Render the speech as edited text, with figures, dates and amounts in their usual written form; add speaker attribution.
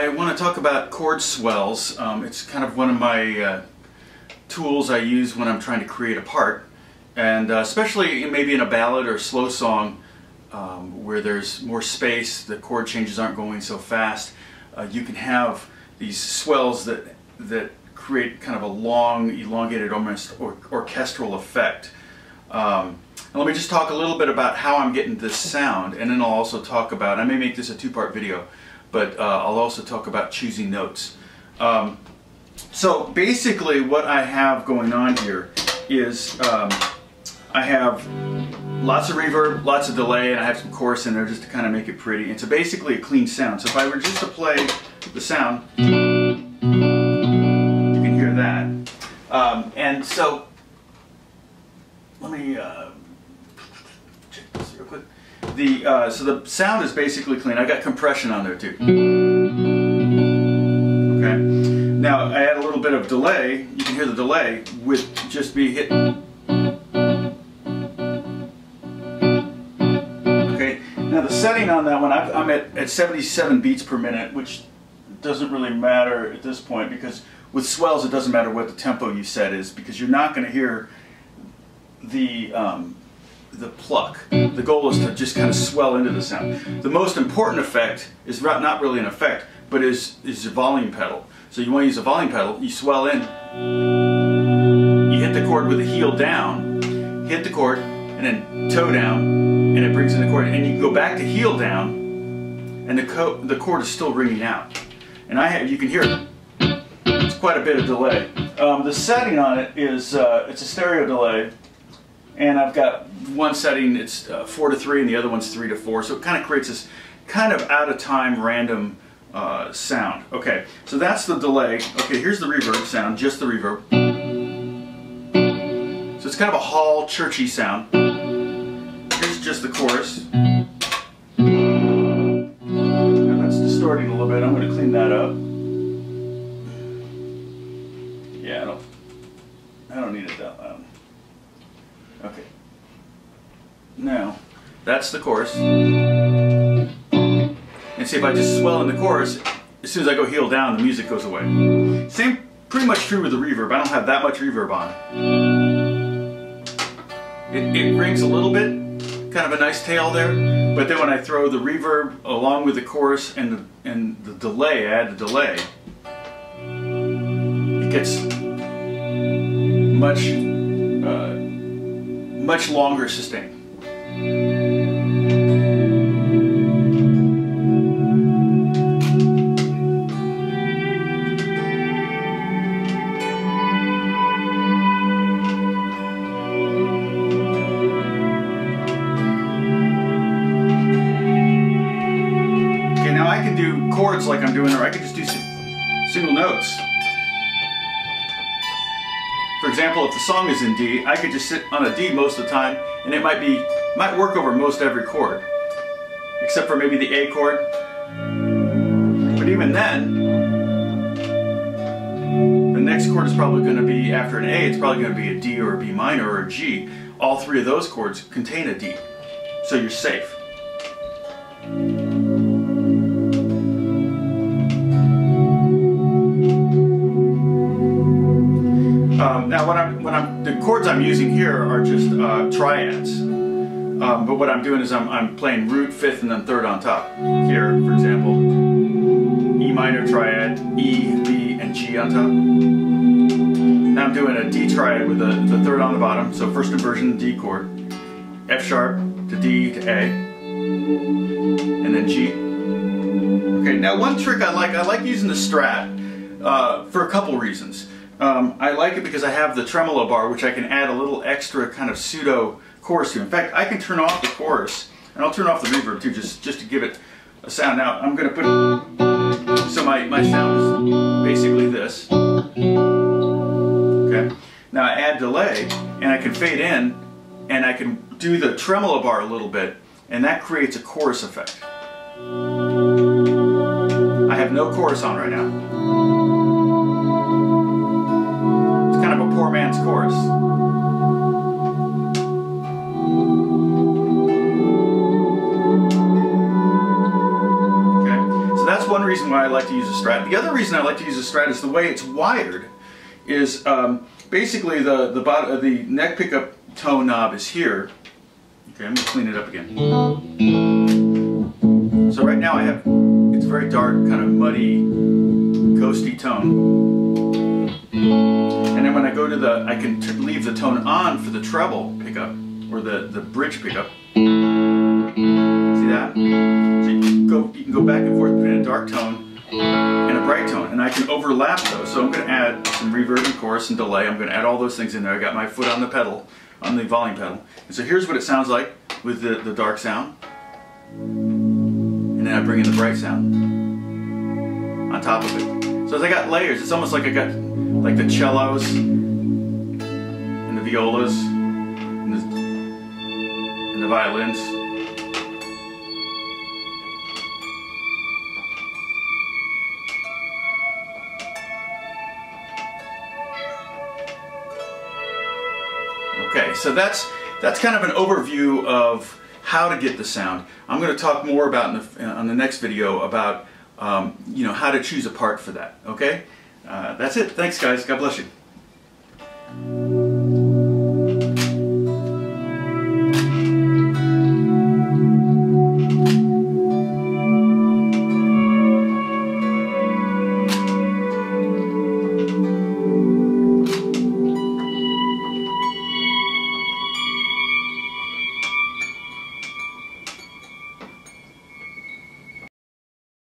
Speaker 1: I want to talk about chord swells. It's kind of one of my tools I use when I'm trying to create a part, and especially maybe in a ballad or a slow song where there's more space, the chord changes aren't going so fast. You can have these swells that create kind of a long, elongated, almost orchestral effect. And let me just talk a little bit about how I'm getting this sound, and then I'll also talk about, I may make this a two-part video, but I'll also talk about choosing notes. So basically what I have going on here is I have lots of reverb, lots of delay, and I have some chorus in there just to kind of make it pretty. And so basically a clean sound. So if I were just to play the sound, you can hear that. And so let me check this real quick. So the sound is basically clean. I got compression on there too. Okay. Now I add a little bit of delay. You can hear the delay with just me hitting. Okay. Now the setting on that one, I'm at 77 beats per minute, which doesn't really matter at this point because with swells it doesn't matter what the tempo you set is, because you're not going to hear the pluck. The goal is to just kind of swell into the sound. The most important effect is not really an effect, but is the volume pedal. So you want to use a volume pedal, you swell in, you hit the chord with the heel down, hit the chord, and then toe down, and it brings in the chord, and you can go back to heel down, and the chord is still ringing out. And you can hear it. It's quite a bit of delay. The setting on it is, it's a stereo delay, and I've got one setting, it's 4 to 3, and the other one's 3 to 4, so it kind of creates this kind of out-of-time random sound. Okay, so that's the delay. Okay, here's the reverb sound, just the reverb. So it's kind of a hall, churchy sound. Here's just the chorus. Now that's distorting a little bit. I'm going to clean that up. Yeah, I don't need it that loud. Okay. Now, that's the chorus. And see, if I just swell in the chorus, as soon as I go heel down, the music goes away. Same, pretty much true with the reverb. I don't have that much reverb on. It rings a little bit, kind of a nice tail there, but then when I throw the reverb along with the chorus and the delay, I add the delay, it gets much longer sustain. Okay, now I can do chords like I'm doing, or I can just do single notes. For example, if the song is in D, I could just sit on a D most of the time, and it might work over most every chord, except for maybe the A chord. But even then, the next chord is probably going to be, after an A, it's probably going to be a D or a B minor or a G. All three of those chords contain a D, so you're safe. Now, the chords I'm using here are just triads. But what I'm doing is I'm playing root, fifth, and then third on top. Here, for example, E minor triad, E, B, and G on top. Now I'm doing a D triad with the third on the bottom, so first inversion, D chord, F sharp to D to A, and then G. Okay, now one trick I like using the Strat for a couple reasons. I like it because I have the tremolo bar, which I can add a little extra kind of pseudo chorus to. In fact, I can turn off the chorus, and I'll turn off the reverb too, just to give it a sound. Now, I'm going to put it, so my sound is basically this. Okay. Now I add delay, and I can fade in, and I can do the tremolo bar a little bit, and that creates a chorus effect. I have no chorus on right now. Kind of a poor man's chorus. Okay, so that's one reason why I like to use a Strat. The other reason I like to use a Strat is the way it's wired. Is basically the neck pickup tone knob is here. Okay, I'm going to clean it up again. So right now I have, it's a very dark, kind of muddy, ghosty tone. And then when I go to I can leave the tone on for the treble pickup, or the bridge pickup. See that? So you can go back and forth between a dark tone and a bright tone, and I can overlap those. So I'm going to add some reverb and chorus and delay. I'm going to add all those things in there. I got my foot on the pedal, on the volume pedal. And so here's what it sounds like with the dark sound. And then I bring in the bright sound on top of it. So as I got layers, it's almost like I got like the cellos and the violas and the violins. Okay, so that's kind of an overview of how to get the sound. I'm going to talk more about on the next video about you know, how to choose a part for that. Okay, that's it. Thanks, guys. God bless you.